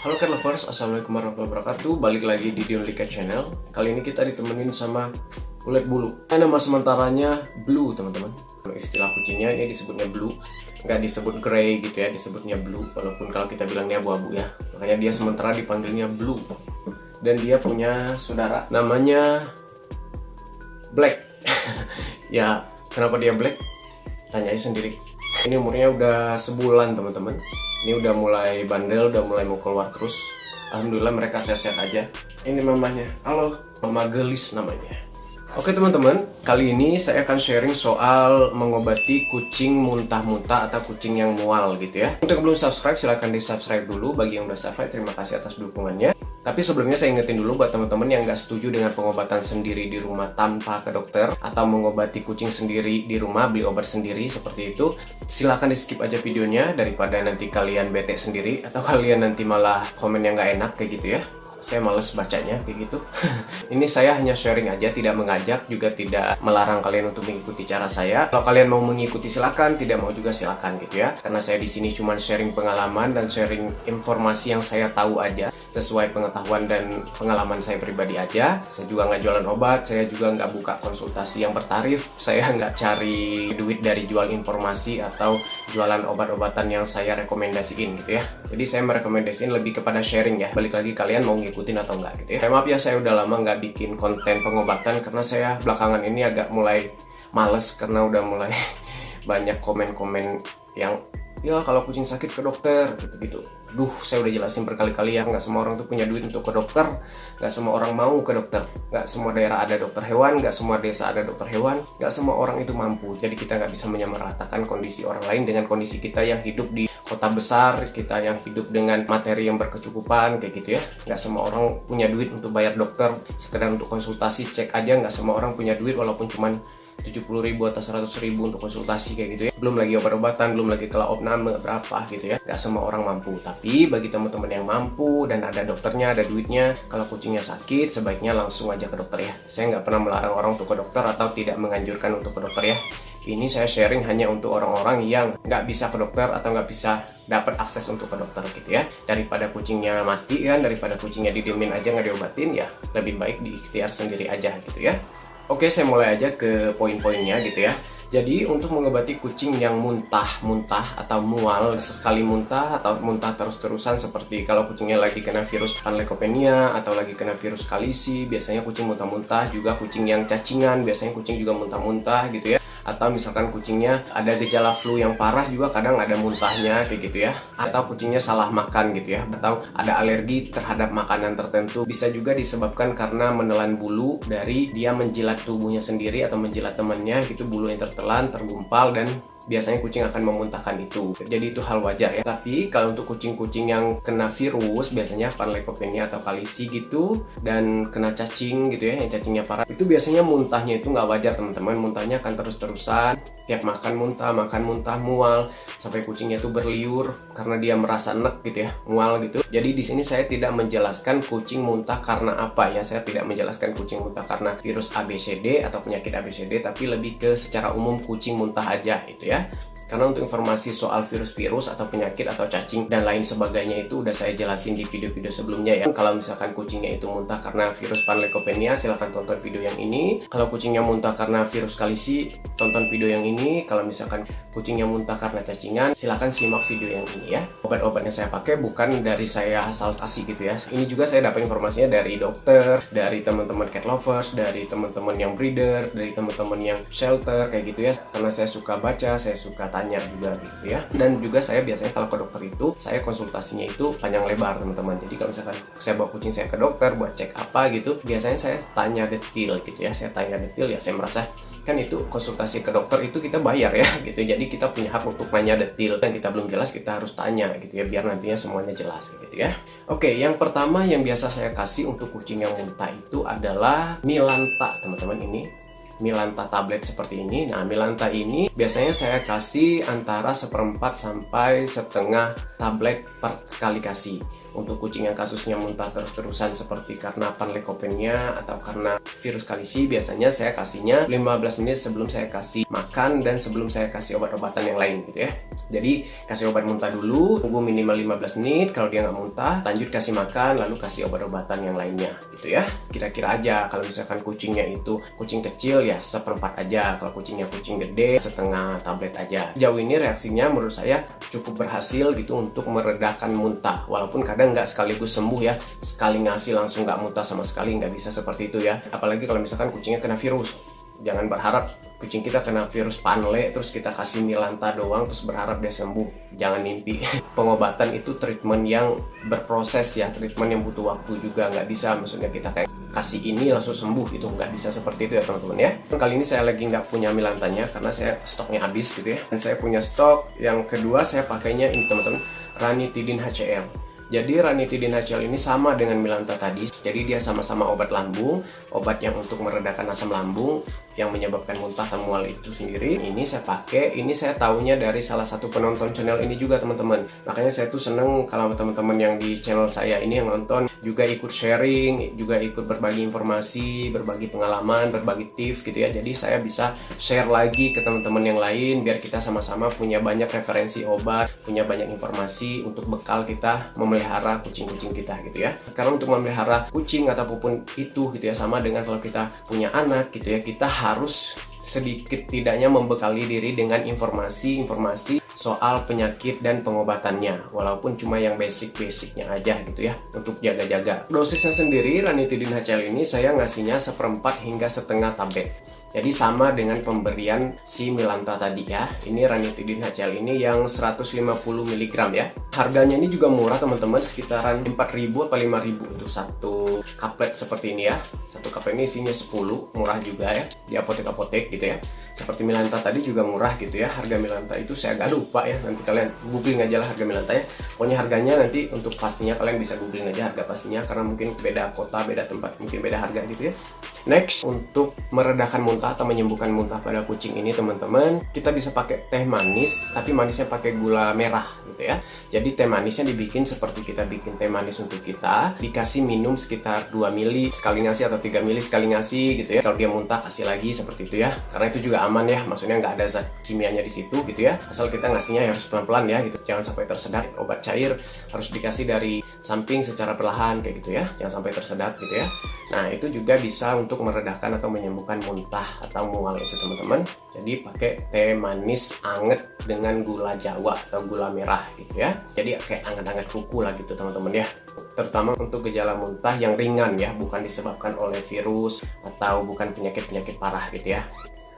Halo cat lovers, assalamualaikum warahmatullahi wabarakatuh. Balik lagi di Dion Lika Channel. Kali ini kita ditemenin sama ulet bulu. Nama sementaranya Blue, teman-teman. Istilah kucingnya ini disebutnya Blue, nggak disebut Grey gitu ya, disebutnya Blue. Walaupun kalau kita bilangnya abu-abu ya, makanya dia sementara dipanggilnya Blue. Dan dia punya saudara namanya Black. Ya, kenapa dia Black? Tanya aja sendiri. Ini umurnya udah sebulan, teman-teman. Ini udah mulai bandel, udah mulai mau keluar terus. Alhamdulillah mereka sehat-sehat aja. Ini mamanya, halo, Mama Gelis namanya. Oke teman-teman, kali ini saya akan sharing soal mengobati kucing muntah-muntah atau kucing yang mual gitu ya. Untuk yang belum subscribe, silahkan di subscribe dulu. Bagi yang udah subscribe, terima kasih atas dukungannya. Tapi sebelumnya saya ingetin dulu buat teman-teman yang nggak setuju dengan pengobatan sendiri di rumah tanpa ke dokter, atau mengobati kucing sendiri di rumah, beli obat sendiri seperti itu, silahkan di skip aja videonya daripada nanti kalian bete sendiri atau kalian nanti malah komen yang nggak enak kayak gitu ya. Saya males bacanya kayak gitu. Ini saya hanya sharing aja, tidak mengajak, juga tidak melarang kalian untuk mengikuti cara saya. Kalau kalian mau mengikuti silakan, tidak mau juga silakan gitu ya. Karena saya di sini cuma sharing pengalaman dan sharing informasi yang saya tahu aja, sesuai pengetahuan dan pengalaman saya pribadi aja. Saya juga nggak jualan obat, saya juga nggak buka konsultasi yang bertarif, saya nggak cari duit dari jual informasi atau jualan obat-obatan yang saya rekomendasiin gitu ya. Jadi saya merekomendasiin lebih kepada sharing ya. Balik lagi kalian mau ngikutin atau enggak gitu ya. Maaf ya, saya udah lama nggak bikin konten pengobatan karena saya belakangan ini agak mulai males karena udah mulai banyak komen-komen yang ya kalau kucing sakit ke dokter gitu-gitu. Duh, saya udah jelasin berkali-kali ya, nggak semua orang tuh punya duit untuk ke dokter, nggak semua orang mau ke dokter, nggak semua daerah ada dokter hewan, nggak semua desa ada dokter hewan, nggak semua orang itu mampu. Jadi kita nggak bisa menyamaratakan kondisi orang lain dengan kondisi kita yang hidup di kota besar, kita yang hidup dengan materi yang berkecukupan kayak gitu ya. Nggak semua orang punya duit untuk bayar dokter, sekedar untuk konsultasi cek aja nggak semua orang punya duit, walaupun cuman 70.000 atau 100.000 untuk konsultasi kayak gitu ya. Belum lagi obat-obatan, belum lagi kalau opname berapa gitu ya. Gak semua orang mampu. Tapi bagi teman-teman yang mampu dan ada dokternya, ada duitnya, kalau kucingnya sakit sebaiknya langsung aja ke dokter ya. Saya nggak pernah melarang orang untuk ke dokter atau tidak menganjurkan untuk ke dokter ya. Ini saya sharing hanya untuk orang-orang yang nggak bisa ke dokter atau nggak bisa dapat akses untuk ke dokter gitu ya. Daripada kucingnya mati kan, daripada kucingnya didiemin aja nggak diobatin ya, lebih baik diikhtiar sendiri aja gitu ya. Oke, saya mulai aja ke poin-poinnya gitu ya. Jadi untuk mengobati kucing yang muntah-muntah atau mual, sesekali muntah atau muntah terus-terusan, seperti kalau kucingnya lagi kena virus panleukopenia atau lagi kena virus kalisi, biasanya kucing muntah-muntah. Juga kucing yang cacingan, biasanya kucing juga muntah-muntah gitu ya. Atau misalkan kucingnya ada gejala flu yang parah, juga kadang ada muntahnya kayak gitu ya. Atau kucingnya salah makan gitu ya, atau ada alergi terhadap makanan tertentu. Bisa juga disebabkan karena menelan bulu dari dia menjilat tubuhnya sendiri atau menjilat temannya gitu, bulu yang tertelan, tergumpal, dan biasanya kucing akan memuntahkan itu. Jadi itu hal wajar ya. Tapi kalau untuk kucing-kucing yang kena virus, biasanya panleukopenia atau kalisi gitu, dan kena cacing gitu ya, yang cacingnya parah, itu biasanya muntahnya itu nggak wajar teman-teman. Muntahnya akan terus-terusan, tiap makan muntah, mual, sampai kucingnya itu berliur karena dia merasa enek gitu ya, mual gitu. Jadi di sini saya tidak menjelaskan kucing muntah karena apa ya. Saya tidak menjelaskan kucing muntah karena virus ABCD atau penyakit ABCD, tapi lebih ke secara umum kucing muntah aja gitu ya. Karena untuk informasi soal virus-virus atau penyakit atau cacing dan lain sebagainya itu udah saya jelasin di video-video sebelumnya ya. Kalau misalkan kucingnya itu muntah karena virus panleukopenia, silahkan tonton video yang ini. Kalau kucingnya muntah karena virus kalisi, tonton video yang ini. Kalau misalkan kucingnya muntah karena cacingan, silahkan simak video yang ini ya. Obat-obatnya saya pakai bukan dari saya asal kasih gitu ya. Ini juga saya dapat informasinya dari dokter, dari teman-teman cat lovers, dari teman-teman yang breeder, dari teman-teman yang shelter kayak gitu ya. Karena saya suka baca, saya suka tanya juga gitu ya. Dan juga saya biasanya kalau ke dokter itu, saya konsultasinya itu panjang lebar teman-teman. Jadi kalau misalkan saya bawa kucing saya ke dokter buat cek apa gitu, biasanya saya tanya detail gitu ya. Saya tanya detail ya, saya merasa kan itu konsultasi ke dokter itu kita bayar ya gitu. Jadi kita punya hak untuk nanya detail, dan kita belum jelas kita harus tanya gitu ya, biar nantinya semuanya jelas gitu ya. Oke, yang pertama yang biasa saya kasih untuk kucing yang muntah itu adalah Milanta teman-teman. Ini Milanta tablet seperti ini. Nah, Milanta ini biasanya saya kasih antara 1/4 sampai setengah tablet per kali kasih. untuk kucing yang kasusnya muntah terus-terusan seperti karena panleukopenia atau karena virus kalisi, biasanya saya kasihnya 15 menit sebelum saya kasih makan dan sebelum saya kasih obat-obatan yang lain gitu ya. Jadi kasih obat muntah dulu, tunggu minimal 15 menit, kalau dia nggak muntah lanjut kasih makan, lalu kasih obat-obatan yang lainnya gitu ya. Kira-kira aja kalau misalkan kucingnya itu kucing kecil ya seperempat aja, kalau kucingnya kucing gede setengah tablet aja. Jauh ini reaksinya menurut saya cukup berhasil gitu untuk meredakan muntah, walaupun kadang nggak sekaligus sembuh ya, sekali ngasih langsung nggak muntah sama sekali, nggak bisa seperti itu ya. Apalagi kalau misalkan kucingnya kena virus, jangan berharap kucing kita kena virus panle terus kita kasih Milanta doang terus berharap dia sembuh, jangan mimpi. Pengobatan itu treatment yang berproses ya, treatment yang butuh waktu juga, nggak bisa maksudnya kita kayak kasih ini langsung sembuh gitu, nggak bisa seperti itu ya teman-teman ya. Kali ini saya lagi nggak punya Milantanya karena saya stoknya habis gitu ya, dan saya punya stok yang kedua, saya pakainya ini teman-teman, Ranitidin HCl. Jadi Ranitidin HCl ini sama dengan Milanta tadi, jadi dia sama-sama obat lambung, obat yang untuk meredakan asam lambung yang menyebabkan muntah atau mual itu sendiri. Ini saya pakai, ini saya tahunya dari salah satu penonton channel ini juga teman-teman. Makanya saya tuh seneng kalau teman-teman yang di channel saya ini yang nonton juga ikut sharing, juga ikut berbagi informasi, berbagi pengalaman, berbagi tips gitu ya. Jadi saya bisa share lagi ke teman-teman yang lain biar kita sama-sama punya banyak referensi obat, punya banyak informasi untuk bekal kita memelihara kucing-kucing kita gitu ya. Karena untuk memelihara kucing ataupun itu gitu ya, sama dengan kalau kita punya anak gitu ya, kita harus sedikit tidaknya membekali diri dengan informasi-informasi soal penyakit dan pengobatannya, walaupun cuma yang basic-basicnya aja gitu ya, untuk jaga-jaga. Dosisnya sendiri Ranitidin HCl ini saya ngasihnya 1/4 hingga setengah tablet. Jadi sama dengan pemberian si Milanta tadi ya. Ini Ranitidin HCl ini yang 150 mg ya. Harganya ini juga murah teman-teman, sekitaran 4.000 atau 5.000 untuk satu kaplet seperti ini ya. Satu kaplet ini isinya 10, murah juga ya di apotek-apotek gitu ya. Seperti Milanta tadi juga murah gitu ya. Harga Milanta itu saya agak lupa ya, nanti kalian googling aja lah harga Milanta ya. Pokoknya harganya nanti untuk pastinya kalian bisa googling aja harga pastinya, karena mungkin beda kota, beda tempat, mungkin beda harga gitu ya. Next, untuk meredakan muntah atau menyembuhkan muntah pada kucing ini teman-teman, kita bisa pakai teh manis, tapi manisnya pakai gula merah gitu ya. Jadi teh manisnya dibikin seperti kita bikin teh manis untuk kita, dikasih minum sekitar 2 mili sekali ngasih atau 3 mili sekali ngasih gitu ya. Kalau dia muntah kasih lagi seperti itu ya, karena itu juga aman ya, maksudnya nggak ada zat kimianya di situ gitu ya. Asal kita ngasihnya harus pelan-pelan ya gitu, jangan sampai tersedat. Obat cair harus dikasih dari samping secara perlahan kayak gitu ya, jangan sampai tersedat gitu ya. Nah itu juga bisa untuk meredakan atau menyembuhkan muntah atau mual itu teman-teman. Jadi pakai teh manis anget dengan gula Jawa atau gula merah gitu ya. Jadi kayak anget-anget kuku lah gitu teman-teman ya. Terutama untuk gejala muntah yang ringan ya, bukan disebabkan oleh virus atau bukan penyakit-penyakit parah gitu ya.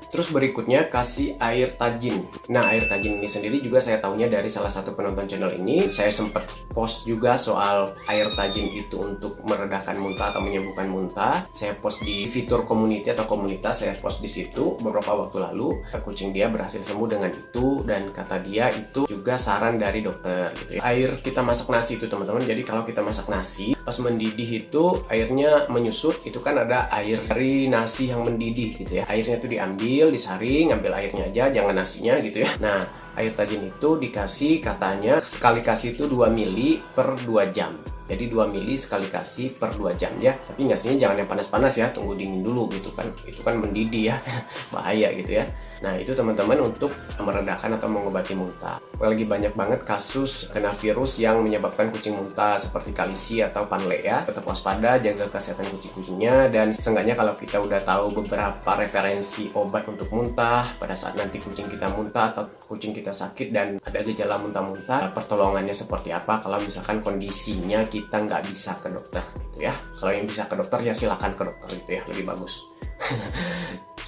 Terus berikutnya kasih air tajin. Nah air tajin ini sendiri juga saya tahunya dari salah satu penonton channel ini. Saya sempat post juga soal air tajin itu untuk meredakan muntah atau menyembuhkan muntah. Saya post di fitur community atau komunitas, saya post di situ beberapa waktu lalu. Kucing dia berhasil sembuh dengan itu, dan kata dia itu juga saran dari dokter gitu ya. Air kita masak nasi itu teman-teman. Jadi kalau kita masak nasi pas mendidih itu airnya menyusut, itu kan ada air dari nasi yang mendidih gitu ya. Airnya itu diambil, disaring, ambil airnya aja, jangan nasinya gitu ya. Nah, air tajin itu dikasih katanya sekali kasih itu 2 mili per 2 jam. Jadi 2 mili sekali kasih per 2 jam ya. Tapi ngasihnya jangan yang panas-panas ya, tunggu dingin dulu gitu kan. Itu kan mendidih ya, bahaya gitu ya. Nah itu teman-teman untuk meredakan atau mengobati muntah. Lagi banyak banget kasus kena virus yang menyebabkan kucing muntah seperti kalisi atau panle ya. Tetap waspada, jaga kesehatan kucing-kucingnya, dan seenggaknya kalau kita udah tahu beberapa referensi obat untuk muntah pada saat nanti kucing kita muntah atau kucing kita sakit dan ada gejala muntah-muntah, pertolongannya seperti apa kalau misalkan kondisinya kita nggak bisa ke dokter gitu ya. Kalau yang bisa ke dokter ya silakan ke dokter gitu ya, lebih bagus.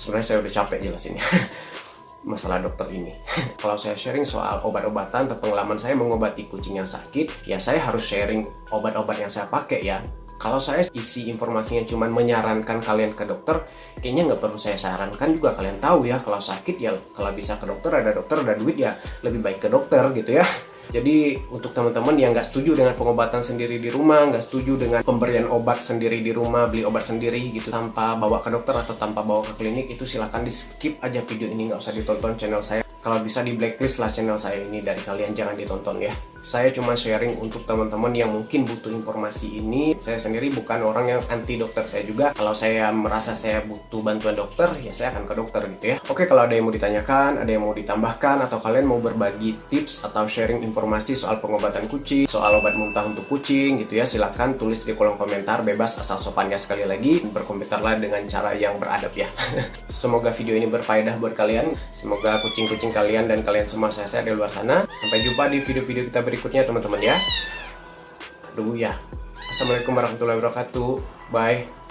Sebenarnya saya udah capek jelasinnya masalah dokter ini. Kalau saya sharing soal obat-obatan atau pengalaman saya mengobati kucing yang sakit, ya saya harus sharing obat-obat yang saya pakai ya. Kalau saya isi informasinya cuma menyarankan kalian ke dokter, kayaknya nggak perlu saya sarankan juga, kalian tahu ya. Kalau sakit ya kalau bisa ke dokter, ada duit ya lebih baik ke dokter gitu ya. Jadi untuk teman-teman yang nggak setuju dengan pengobatan sendiri di rumah, nggak setuju dengan pemberian obat sendiri di rumah, beli obat sendiri gitu tanpa bawa ke dokter atau tanpa bawa ke klinik, itu silahkan di skip aja video ini, nggak usah ditonton channel saya. Kalau bisa di blacklist lah channel saya ini dari kalian, jangan ditonton ya. Saya cuma sharing untuk teman-teman yang mungkin butuh informasi ini. Saya sendiri bukan orang yang anti dokter. Saya juga kalau saya merasa saya butuh bantuan dokter, ya saya akan ke dokter gitu ya. Oke, kalau ada yang mau ditanyakan, ada yang mau ditambahkan, atau kalian mau berbagi tips atau sharing informasi soal pengobatan kucing, soal obat muntah untuk kucing gitu ya, silahkan tulis di kolom komentar, bebas asal sopan ya. Sekali lagi, berkomentarlah dengan cara yang beradab ya. Semoga video ini berfaedah buat kalian. Semoga kucing-kucing kalian dan kalian semua sehat di luar sana. Sampai jumpa di video-video kita berikutnya teman-teman ya. Aduh ya. Assalamualaikum warahmatullahi wabarakatuh. Bye.